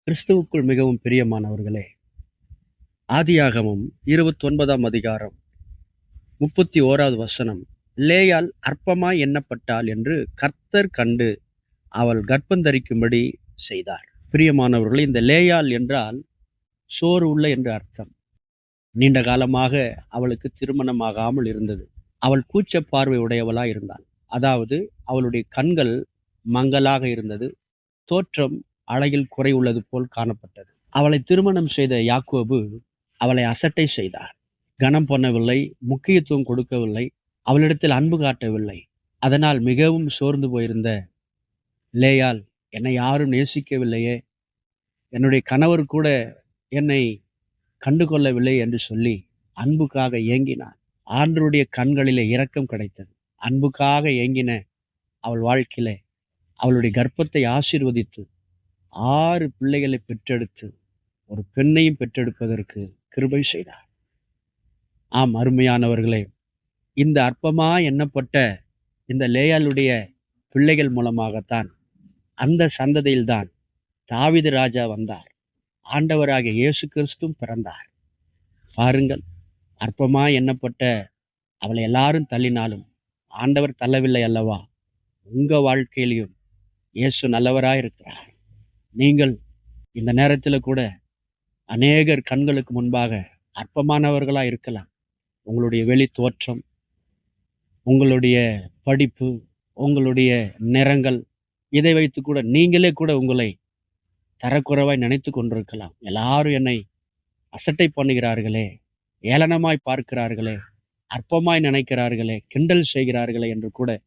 கிறிஸ்துவுக்குள் மிகவும் பிரியமானவர்களே, ஆதியாகமம் 29ஆம் அதிகாரம் 31வது வசனம். லேயாள் அற்பமாய் எண்ணப்பட்டாள் என்று கர்த்தர் கண்டு அவள் கர்ப்பந்தரிக்கும்படி செய்தார். பிரியமானவர்களே, இந்த லேயாள் என்றால் சோறு உள்ள என்று அர்த்தம். நீண்ட காலமாக அவளுக்கு திருமணமாகாமல் இருந்தது. அவள் கூச்ச பார்வை உடையவளாய் இருந்தாள். அதாவது அவளுடைய கண்கள் மங்கலாக இருந்தது. தோற்றம் அழகில் குறை உள்ளது போல் காணப்பட்டது. அவளை திருமணம் செய்த யாக்கோபு அவளை அசட்டை செய்தார். கனம் பண்ணவில்லை, முக்கியத்துவம் கொடுக்கவில்லை, அவளிடத்தில் அன்பு காட்டவில்லை. அதனால் மிகவும் சோர்ந்து போயிருந்த லேயாள், என்னை யாரும் நேசிக்கவில்லையே, என்னுடைய கணவர் கூட என்னை கண்டுகொள்ளவில்லை என்று சொல்லி அன்புக்காக ஏங்கினார். ஆண்டவருடைய கண்களிலே இரக்கம் கிடைத்தது. அன்புக்காக ஏங்கின அவள் வாழ்க்கையிலே அவளுடைய கர்ப்பத்தை ஆசீர்வதித்து 6 பிள்ளைகளை பெற்றெடுத்து ஒரு பெண்ணையும் பெற்றெடுப்பதற்கு கிருபை செய்தார். ஆம், அருமையானவர்களே, இந்த அற்பமா எண்ணப்பட்ட இந்த லேயாளுடைய பிள்ளைகள் மூலமாகத்தான், அந்த சந்ததியில்தான் தாவீது ராஜா வந்தார். ஆண்டவராகிய இயேசு கிறிஸ்துவும் பிறந்தார். பாருங்கள், அற்பமா எண்ணப்பட்ட அவளை எல்லாரும் தள்ளினாலும் ஆண்டவர் தள்ளவில்லை அல்லவா? உங்க வாழ்க்கையிலையும் இயேசு நல்லவராயிருக்கிறார். நீங்கள் இந்த நேரத்தில் கூட அநேகர் கண்களுக்கு முன்பாக அற்பமானவர்களா இருக்கலாம். உங்களுடைய வெளி தோற்றம், உங்களுடைய படிப்பு, உங்களுடைய நிறங்கள், இதை வைத்து கூட நீங்களே கூட உங்களை தரக்குறைவாய் நினைத்து கொண்டிருக்கலாம். எல்லாரும் என்னை அசட்டை பண்ணுகிறார்களே, ஏளனமாய் பார்க்கிறார்களே, அற்பமாய் நினைக்கிறார்களே, கிண்டல் செய்கிறார்களே என்று கூட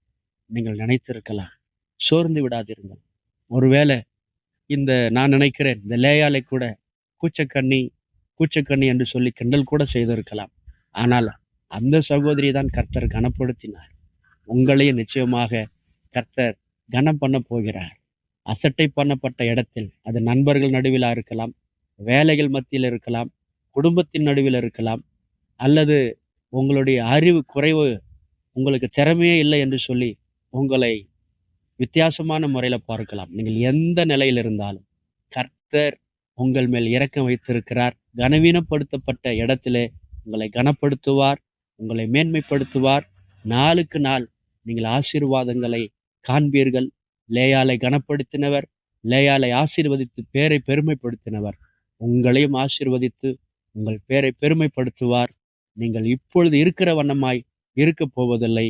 நீங்கள் நினைத்திருக்கலாம். சோர்ந்து விடாதிருங்கள். ஒருவேளை நான் நினைக்கிறேன், இந்த லேயாளை கூட கூச்சக்கண்ணி கூச்சக்கண்ணி என்று சொல்லி கிண்டல் கூட செய்திருக்கலாம். ஆனால் அந்த சகோதரி தான் கர்த்தர் கனப்படுத்தினார். உங்களையும் நிச்சயமாக கர்த்தர் கனம் பண்ண போகிறார். அசட்டை பண்ணப்பட்ட இடத்தில், அது நண்பர்கள் நடுவில் இருக்கலாம், வேலைகள் மத்தியில் இருக்கலாம், குடும்பத்தின் நடுவில் இருக்கலாம், அல்லது உங்களுடைய அறிவு குறைவு, உங்களுக்கு திறமையே இல்லை என்று சொல்லி உங்களை வித்தியாசமான முறையில பார்க்கலாம். நீங்கள் எந்த நிலையில் இருந்தாலும் கர்த்தர் உங்கள் மேல் இரக்கம் வைத்திருக்கிறார். கனவீனப்படுத்தப்பட்ட இடத்திலே உங்களை கனப்படுத்துவார், உங்களை மேன்மைப்படுத்துவார். நாளுக்கு நாள் நீங்கள் ஆசீர்வாதங்களை காண்பீர்கள். லேயாளை கனப்படுத்தினவர், லேயாளை ஆசீர்வதித்து பேரை பெருமைப்படுத்தினவர் உங்களையும் ஆசீர்வதித்து உங்கள் பேரை பெருமைப்படுத்துவார். நீங்கள் இப்பொழுது இருக்கிற வண்ணமாய் இருக்கப் போவதில்லை.